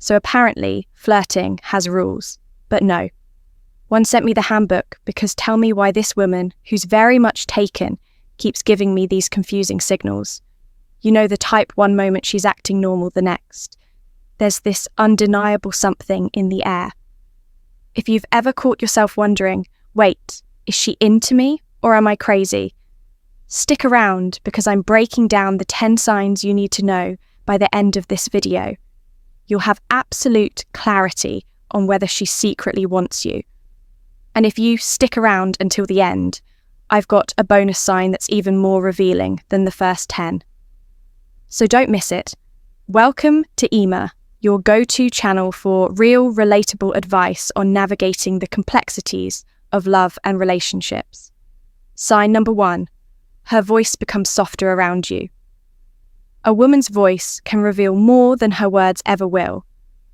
so apparently flirting has rules. But no. One sent me the handbook because tell me why this woman, who's very much taken, keeps giving me these confusing signals. You know, the type one moment she's acting normal the next. There's this undeniable something in the air. If you've ever caught yourself wondering, wait, is she into me or am I crazy? Stick around because I'm breaking down the 10 signs you need to know by the end of this video. You'll have absolute clarity on whether she secretly wants you. And if you stick around until the end, I've got a bonus sign that's even more revealing than the first 10. So don't miss it. Welcome to Ema, your go-to channel for real, relatable advice on navigating the complexities of love and relationships. Sign number 1, her voice becomes softer around you. A woman's voice can reveal more than her words ever will.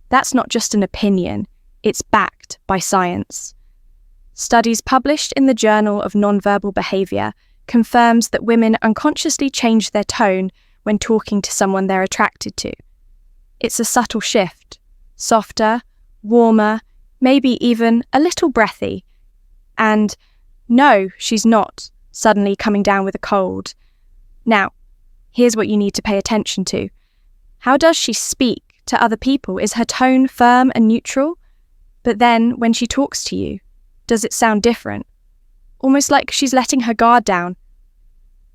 That's not just an opinion, it's backed by science. Studies published in the Journal of Nonverbal Behavior confirms that women unconsciously change their tone when talking to someone they're attracted to. It's a subtle shift, softer, warmer, maybe even a little breathy. And no, she's not suddenly coming down with a cold. Now, here's what you need to pay attention to. How does she speak to other people? Is her tone firm and neutral? But then when she talks to you, does it sound different? Almost like she's letting her guard down.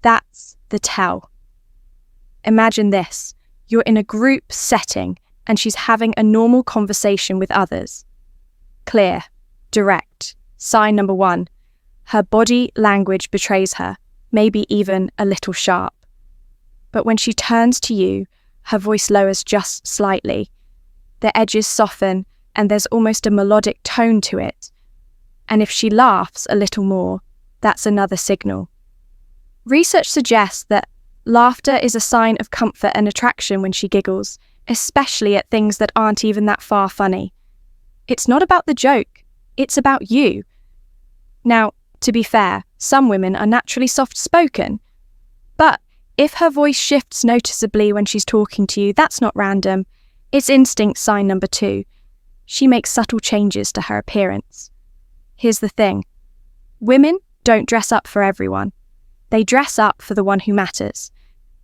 That's the tell. Imagine this. You're in a group setting and she's having a normal conversation with others. Clear, direct. Sign number 1. Her body language betrays her, maybe even a little sharp. But when she turns to you, her voice lowers just slightly. The edges soften and there's almost a melodic tone to it. And if she laughs a little more, that's another signal. Research suggests that laughter is a sign of comfort and attraction when she giggles, especially at things that aren't even that far funny. It's not about the joke, it's about you. Now, to be fair, some women are naturally soft-spoken, but if her voice shifts noticeably when she's talking to you, that's not random. It's instinct. Sign number 2. She makes subtle changes to her appearance. Here's the thing. Women don't dress up for everyone. They dress up for the one who matters.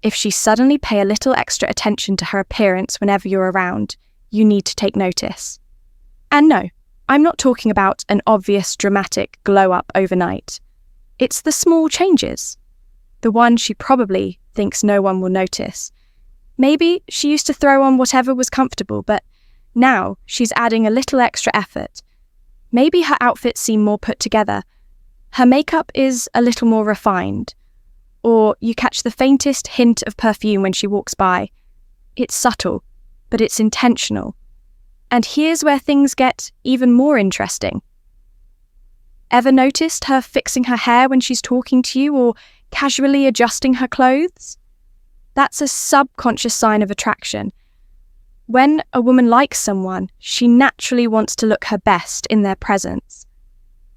If she suddenly pay a little extra attention to her appearance whenever you're around, you need to take notice. And no, I'm not talking about an obvious dramatic glow up overnight. It's the small changes. The one she probably thinks no one will notice. Maybe she used to throw on whatever was comfortable, but now she's adding a little extra effort. Maybe her outfits seem more put together. Her makeup is a little more refined. Or you catch the faintest hint of perfume when she walks by. It's subtle, but it's intentional. And here's where things get even more interesting. Ever noticed her fixing her hair when she's talking to you or casually adjusting her clothes? That's a subconscious sign of attraction. When a woman likes someone, she naturally wants to look her best in their presence.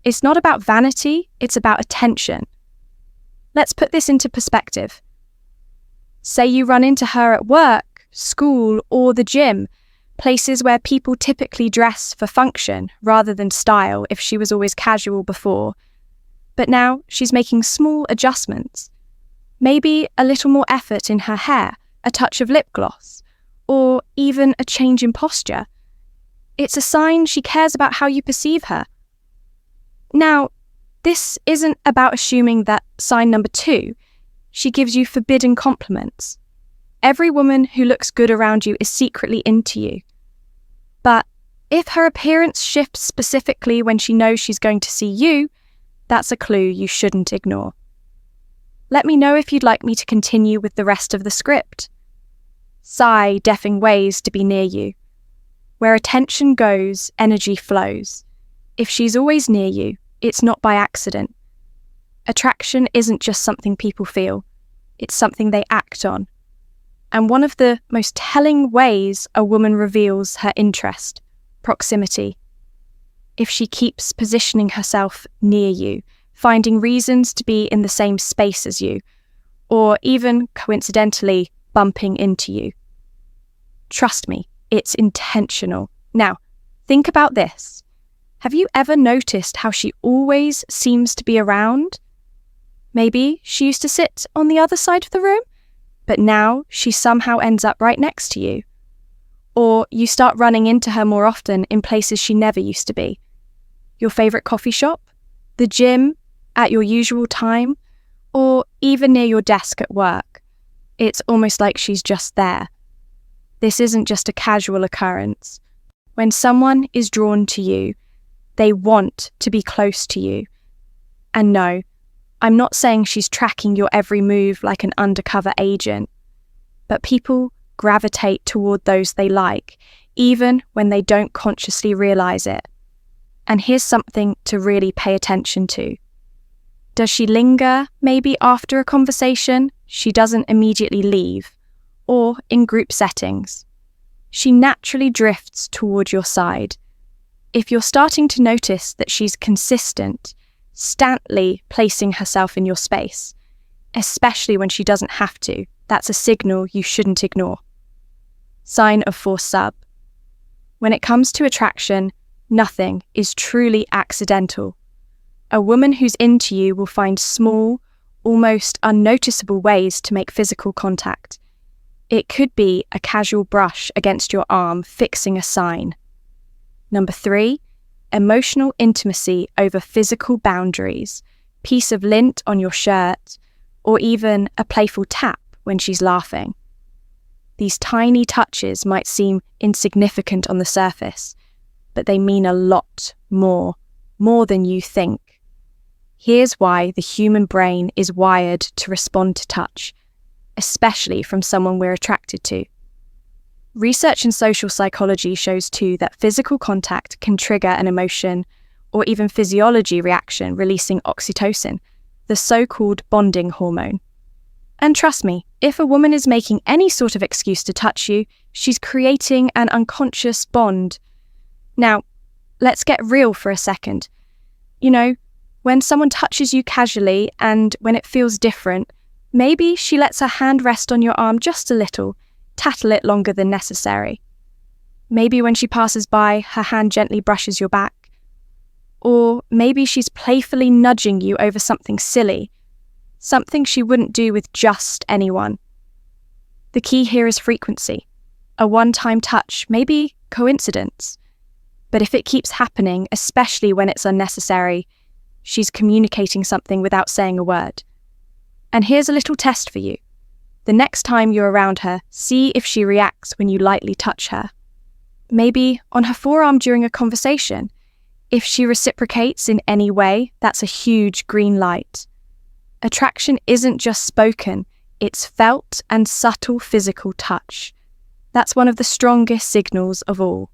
It's not about vanity, it's about attention. Let's put this into perspective. Say you run into her at work, school, or the gym, places where people typically dress for function rather than style if she was always casual before. But now she's making small adjustments. Maybe a little more effort in her hair, a touch of lip gloss, or even a change in posture. It's a sign she cares about how you perceive her. Now, this isn't about assuming that sign number 2, she gives you forbidden compliments. Every woman who looks good around you is secretly into you. But if her appearance shifts specifically when she knows she's going to see you, that's a clue you shouldn't ignore. Let me know if you'd like me to continue with the rest of the script. Sigh deafing ways to be near you. Where attention goes, energy flows. If she's always near you, it's not by accident. Attraction isn't just something people feel, it's something they act on. And one of the most telling ways a woman reveals her interest, proximity. If she keeps positioning herself near you, finding reasons to be in the same space as you, or even coincidentally bumping into you. Trust me, It's intentional. Now, think about this. Have you ever noticed how she always seems to be around? Maybe she used to sit on the other side of the room, but now she somehow ends up right next to you. Or you start running into her more often in places she never used to be. Your favourite coffee shop, the gym, at your usual time, or even near your desk at work. It's almost like she's just there. This isn't just a casual occurrence. When someone is drawn to you, they want to be close to you. And no, I'm not saying she's tracking your every move like an undercover agent, but people gravitate toward those they like, even when they don't consciously realize it. And here's something to really pay attention to. Does she linger, maybe after a conversation? She doesn't immediately leave, or in group settings. She naturally drifts toward your side. If you're starting to notice that she's consistent, stantly placing herself in your space, especially when she doesn't have to, that's a signal you shouldn't ignore. Sign of force sub. When it comes to attraction, nothing is truly accidental. A woman who's into you will find small, almost unnoticeable ways to make physical contact. It could be a casual brush against your arm fixing a sign. Number 3, emotional intimacy over physical boundaries, piece of lint on your shirt, or even a playful tap when she's laughing. These tiny touches might seem insignificant on the surface, but they mean a lot more than you think. Here's why the human brain is wired to respond to touch, especially from someone we're attracted to. Research in social psychology shows too that physical contact can trigger an emotion or even physiology reaction releasing oxytocin, the so-called bonding hormone. And trust me, if a woman is making any sort of excuse to touch you, she's creating an unconscious bond. Now, let's get real for a second. You know, when someone touches you casually and when it feels different, maybe she lets her hand rest on your arm just a little, tattle it longer than necessary. Maybe when she passes by, her hand gently brushes your back. Or maybe she's playfully nudging you over something silly, something she wouldn't do with just anyone. The key here is frequency. A one-time touch, maybe coincidence. But if it keeps happening, especially when it's unnecessary, she's communicating something without saying a word. And here's a little test for you. The next time you're around her, see if she reacts when you lightly touch her. Maybe on her forearm during a conversation. If she reciprocates in any way, that's a huge green light. Attraction isn't just spoken, it's felt and subtle physical touch. That's one of the strongest signals of all.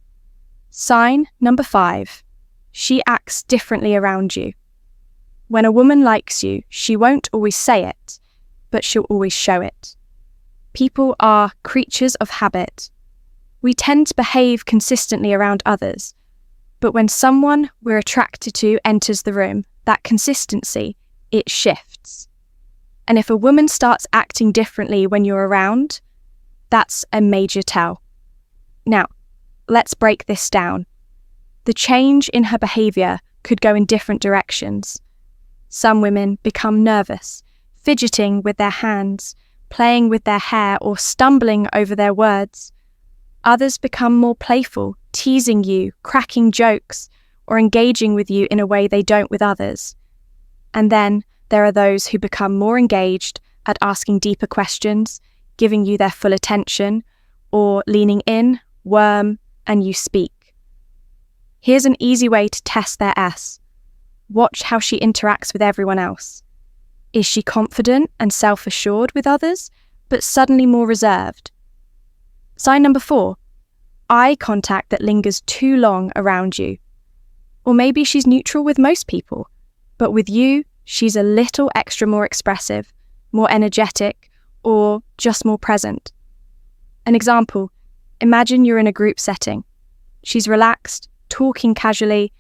Sign number 5. She acts differently around you. When a woman likes you, she won't always say it, but she'll always show it. People are creatures of habit. We tend to behave consistently around others, but when someone we're attracted to enters the room, that consistency, it shifts. And if a woman starts acting differently when you're around, that's a major tell. Now, let's break this down. The change in her behaviour could go in different directions. Some women become nervous, fidgeting with their hands, playing with their hair or stumbling over their words. Others become more playful, teasing you, cracking jokes, or engaging with you in a way they don't with others. And then there are those who become more engaged at asking deeper questions, giving you their full attention, or leaning in, worm, and you speak. Here's an easy way to test their S. Watch how she interacts with everyone else. Is she confident and self-assured with others, but suddenly more reserved? Sign number 4, eye contact that lingers too long around you. Or maybe she's neutral with most people, but with you, she's a little extra more expressive, more energetic, or just more present. An example, imagine you're in a group setting. She's relaxed, talking casually,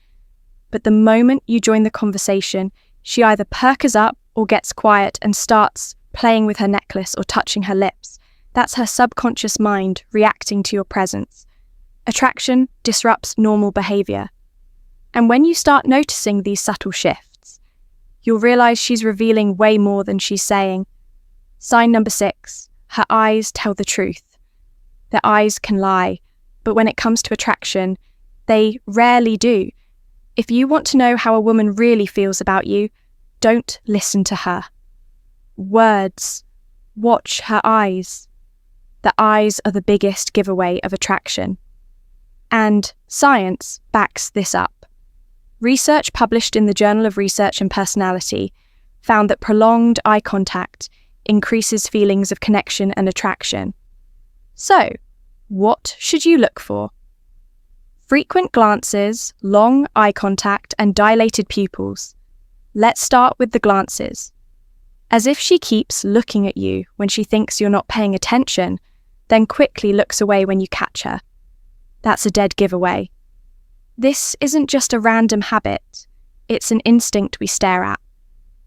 but the moment you join the conversation, she either perkers up or gets quiet and starts playing with her necklace or touching her lips. That's her subconscious mind reacting to your presence. Attraction disrupts normal behavior. And when you start noticing these subtle shifts, you'll realize she's revealing way more than she's saying. Sign number 6, her eyes tell the truth. Their eyes can lie, but when it comes to attraction, they rarely do. If you want to know how a woman really feels about you, don't listen to her. Words. Watch her eyes. The eyes are the biggest giveaway of attraction. And science backs this up. Research published in the Journal of Research and Personality found that prolonged eye contact increases feelings of connection and attraction. So, what should you look for? Frequent glances, long eye contact, and dilated pupils. Let's start with the glances. As if she keeps looking at you when she thinks you're not paying attention, then quickly looks away when you catch her. That's a dead giveaway. This isn't just a random habit, it's an instinct we stare at.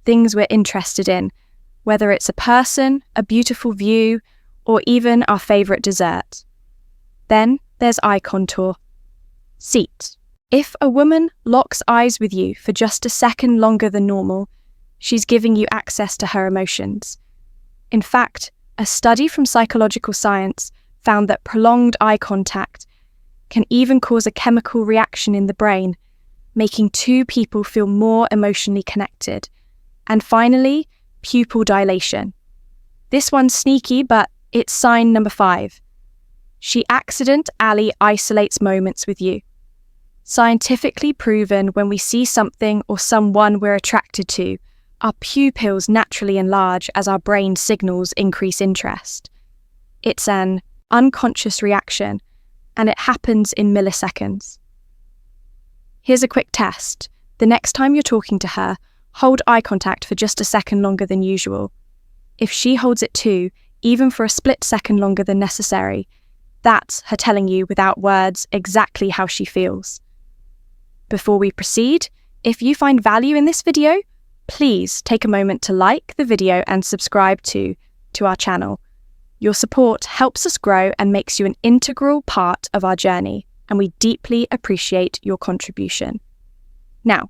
Things we're interested in, whether it's a person, a beautiful view, or even our favourite dessert. Then there's eye contour. Seat. If a woman locks eyes with you for just a second longer than normal, she's giving you access to her emotions. In fact, a study from psychological science found that prolonged eye contact can even cause a chemical reaction in the brain, making two people feel more emotionally connected. And finally, pupil dilation. This one's sneaky, but it's sign number 5. She accident-ally isolates moments with you. Scientifically proven, when we see something or someone we're attracted to, our pupils naturally enlarge as our brain signals increase interest. It's an unconscious reaction, and it happens in milliseconds. Here's a quick test. The next time you're talking to her, hold eye contact for just a second longer than usual. If she holds it too, even for a split second longer than necessary, that's her telling you without words exactly how she feels. Before we proceed, if you find value in this video, please take a moment to like the video and subscribe to our channel. Your support helps us grow and makes you an integral part of our journey, and we deeply appreciate your contribution. Now,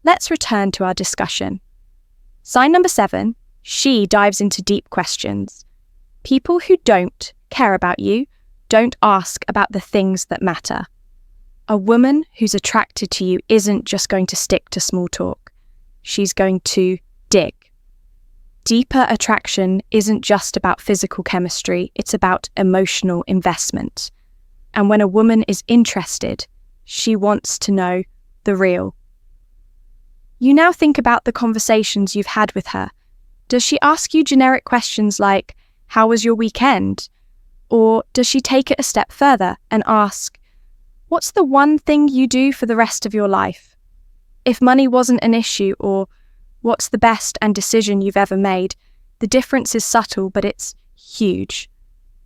let's return to our discussion. Sign number 7, she dives into deep questions. People who don't care about you don't ask about the things that matter. A woman who's attracted to you isn't just going to stick to small talk. She's going to dig. Deeper attraction isn't just about physical chemistry, it's about emotional investment. And when a woman is interested, she wants to know the real. You now think about the conversations you've had with her. Does she ask you generic questions like, "How was your weekend?" Or does she take it a step further and ask, "What's the one thing you do for the rest of your life?" If money wasn't an issue, or "What's the best and decision you've ever made?" the difference is subtle, but it's huge.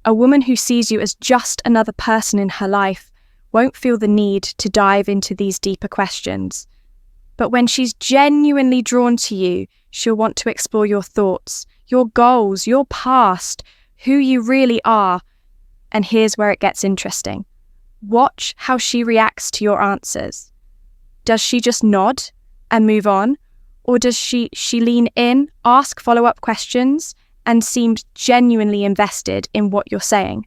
A woman who sees you as just another person in her life won't feel the need to dive into these deeper questions. But when she's genuinely drawn to you, she'll want to explore your thoughts, your goals, your past, who you really are. And here's where it gets interesting. Watch how she reacts to your answers. Does she just nod and move on? Or does she lean in, ask follow-up questions, and seem genuinely invested in what you're saying?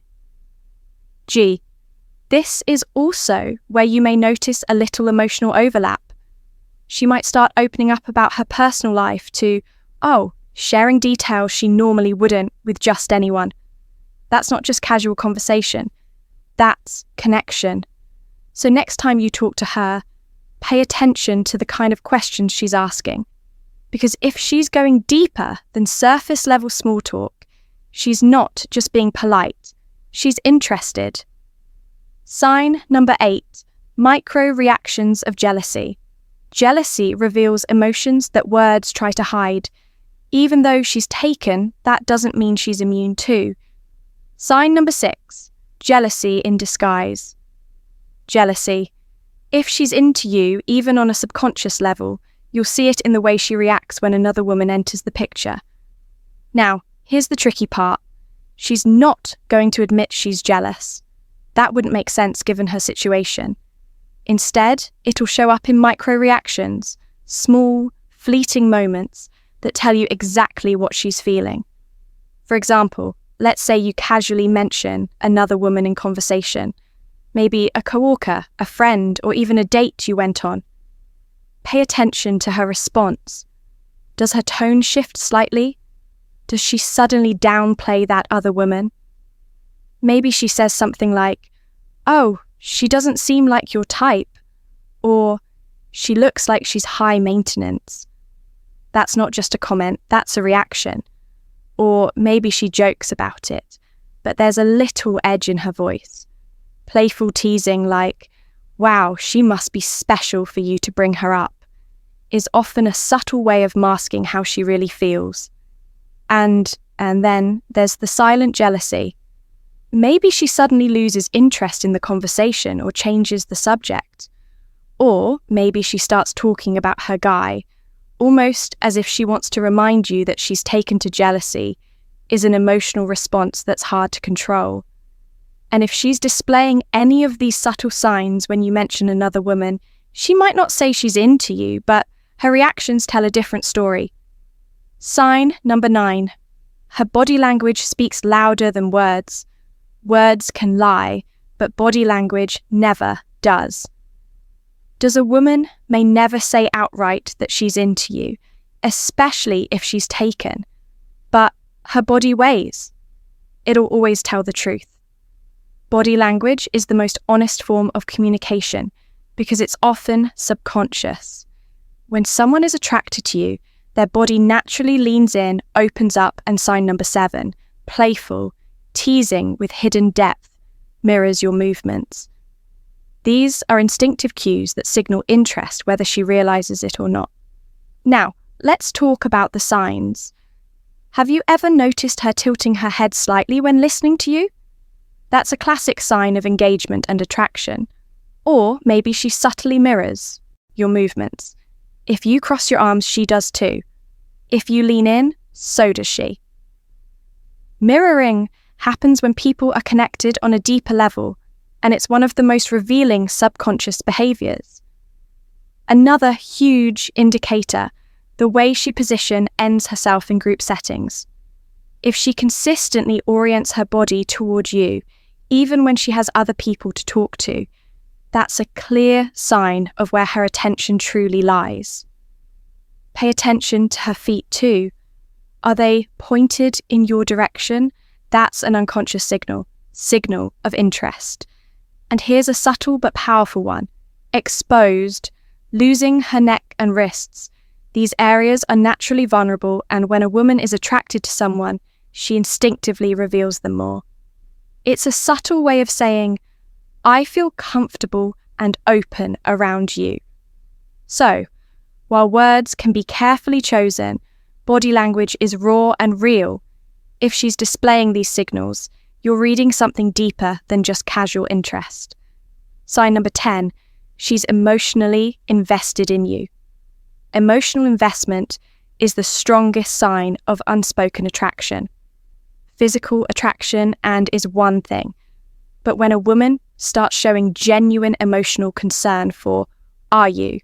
G. This is also where you may notice a little emotional overlap. She might start opening up about her personal life to, sharing details she normally wouldn't with just anyone. That's not just casual conversation. That's connection. So next time you talk to her, pay attention to the kind of questions she's asking. Because if she's going deeper than surface level small talk, she's not just being polite, she's interested. Sign number 8, micro reactions of jealousy. Jealousy reveals emotions that words try to hide. Even though she's taken, that doesn't mean she's immune too. Sign number 6, jealousy in disguise. Jealousy. If she's into you, even on a subconscious level, you'll see it in the way she reacts when another woman enters the picture. Now, here's the tricky part. She's not going to admit she's jealous. That wouldn't make sense given her situation. Instead, it'll show up in micro-reactions, small, fleeting moments that tell you exactly what she's feeling. For example, let's say you casually mention another woman in conversation, maybe a coworker, a friend, or even a date you went on. Pay attention to her response. Does her tone shift slightly? Does she suddenly downplay that other woman? Maybe she says something like, "Oh, she doesn't seem like your type," or "She looks like she's high maintenance." That's not just a comment, that's a reaction. Or maybe she jokes about it, but there's a little edge in her voice. Playful teasing like, "Wow, she must be special for you to bring her up," is often a subtle way of masking how she really feels. And then there's the silent jealousy. Maybe she suddenly loses interest in the conversation or changes the subject. Or maybe she starts talking about her guy, almost as if she wants to remind you that she's taken to jealousy is an emotional response that's hard to control. And if she's displaying any of these subtle signs when you mention another woman, she might not say she's into you, but her reactions tell a different story. Sign number 9. Her body language speaks louder than words. Words can lie, but body language never does. Does a woman may never say outright that she's into you, especially if she's taken, but her body weighs. It'll always tell the truth. Body language is the most honest form of communication because it's often subconscious. When someone is attracted to you, their body naturally leans in, opens up, and sign number 7, playful, teasing with hidden depth, mirrors your movements. These are instinctive cues that signal interest whether she realizes it or not. Now, let's talk about the signs. Have you ever noticed her tilting her head slightly when listening to you? That's a classic sign of engagement and attraction. Or maybe she subtly mirrors your movements. If you cross your arms, she does too. If you lean in, so does she. Mirroring happens when people are connected on a deeper level, and it's one of the most revealing subconscious behaviors. Another huge indicator, the way she ends herself in group settings. If she consistently orients her body toward you, even when she has other people to talk to, that's a clear sign of where her attention truly lies. Pay attention to her feet too. Are they pointed in your direction? That's an unconscious signal of interest. And here's a subtle but powerful one. Exposed, losing her neck and wrists. These areas are naturally vulnerable, and when a woman is attracted to someone, she instinctively reveals them more. It's a subtle way of saying, "I feel comfortable and open around you." So, while words can be carefully chosen, body language is raw and real. If she's displaying these signals, you're reading something deeper than just casual interest. Sign number 10, she's emotionally invested in you. Emotional investment is the strongest sign of unspoken attraction. Physical attraction is one thing, but when a woman starts showing genuine emotional concern for, "Are you?"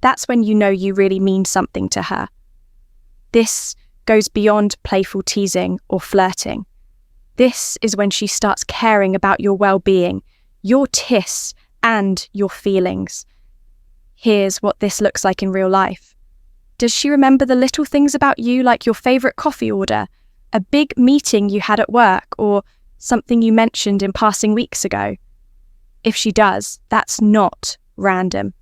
that's when you know you really mean something to her. This goes beyond playful teasing or flirting. This is when she starts caring about your well-being, your tiss, and your feelings. Here's what this looks like in real life. Does she remember the little things about you, like your favorite coffee order, a big meeting you had at work, or something you mentioned in passing weeks ago? If she does, that's not random.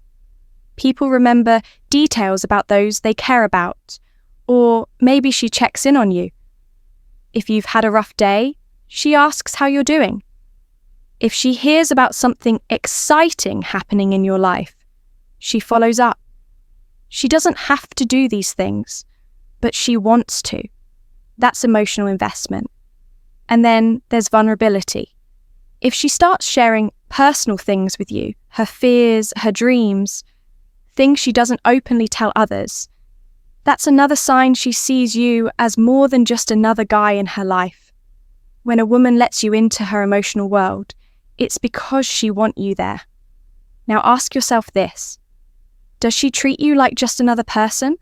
People remember details about those they care about, or maybe she checks in on you. If you've had a rough day, she asks how you're doing. If she hears about something exciting happening in your life, she follows up. She doesn't have to do these things, but she wants to. That's emotional investment. And then there's vulnerability. If she starts sharing personal things with you, her fears, her dreams, things she doesn't openly tell others, that's another sign she sees you as more than just another guy in her life. When a woman lets you into her emotional world, it's because she wants you there. Now ask yourself this: does she treat you like just another person?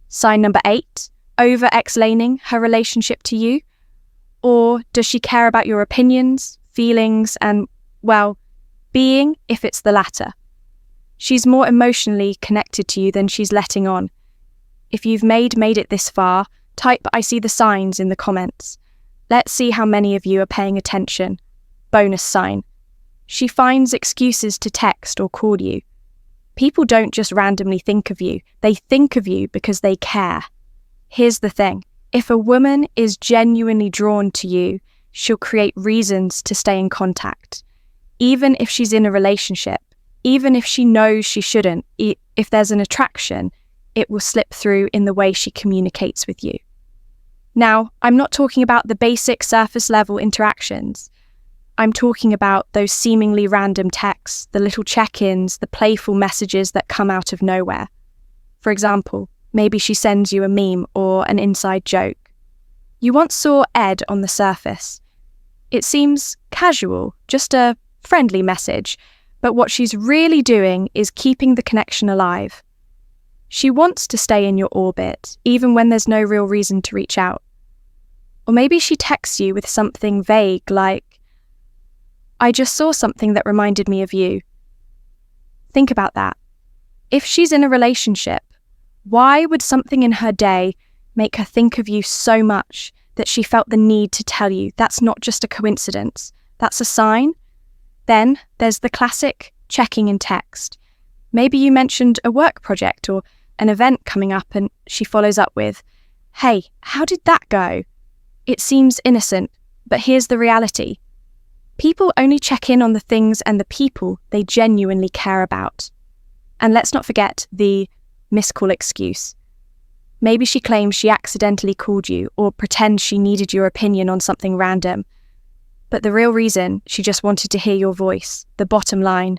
Sign number 8, over-explaining her relationship to you? Or does she care about your opinions, feelings, and, well, being if it's the latter? She's more emotionally connected to you than she's letting on. If you've made it this far, type "I see the signs" in the comments. Let's see how many of you are paying attention. Bonus sign. She finds excuses to text or call you. People don't just randomly think of you. They think of you because they care. Here's the thing. If a woman is genuinely drawn to you, she'll create reasons to stay in contact. Even if she's in a relationship, even if she knows she shouldn't, if there's an attraction, it will slip through in the way she communicates with you. Now, I'm not talking about the basic surface level interactions. I'm talking about those seemingly random texts, the little check-ins, the playful messages that come out of nowhere. For example, maybe she sends you a meme or an inside joke. You once saw Ed on the surface. It seems casual, just a friendly message, but what she's really doing is keeping the connection alive. She wants to stay in your orbit, even when there's no real reason to reach out. Or maybe she texts you with something vague like, "I just saw something that reminded me of you." Think about that. If she's in a relationship, why would something in her day make her think of you so much that she felt the need to tell you? That's not just a coincidence. That's a sign. Then there's the classic checking in text. Maybe you mentioned a work project or an event coming up and she follows up with, "Hey, how did that go?" It seems innocent, but here's the reality. People only check in on the things and the people they genuinely care about. And let's not forget the missed call excuse. Maybe she claims she accidentally called you or pretends she needed your opinion on something random. But the real reason, she just wanted to hear your voice. The bottom line,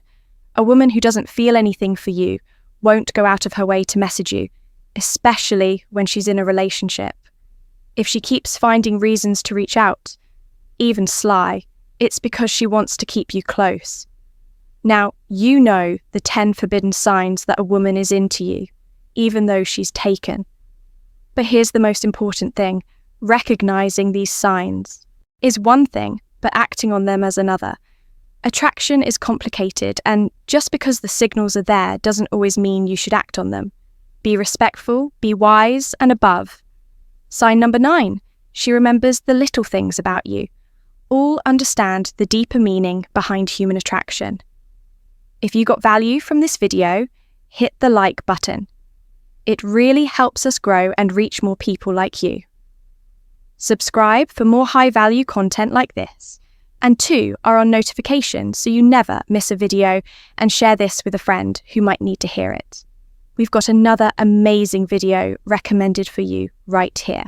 a woman who doesn't feel anything for you won't go out of her way to message you, especially when she's in a relationship. If she keeps finding reasons to reach out, even sly, it's because she wants to keep you close. Now, you know the 10 forbidden signs that a woman is into you, even though she's taken. But here's the most important thing. Recognizing these signs is one thing, but acting on them as another. Attraction is complicated, and just because the signals are there doesn't always mean you should act on them. Be respectful, be wise, and above. Sign number 9. She remembers the little things about you. All understand the deeper meaning behind human attraction. If you got value from this video, hit the like button. It really helps us grow and reach more people like you. Subscribe for more high-value content like this. And 2, are on notifications so you never miss a video, and share this with a friend who might need to hear it. We've got another amazing video recommended for you right here.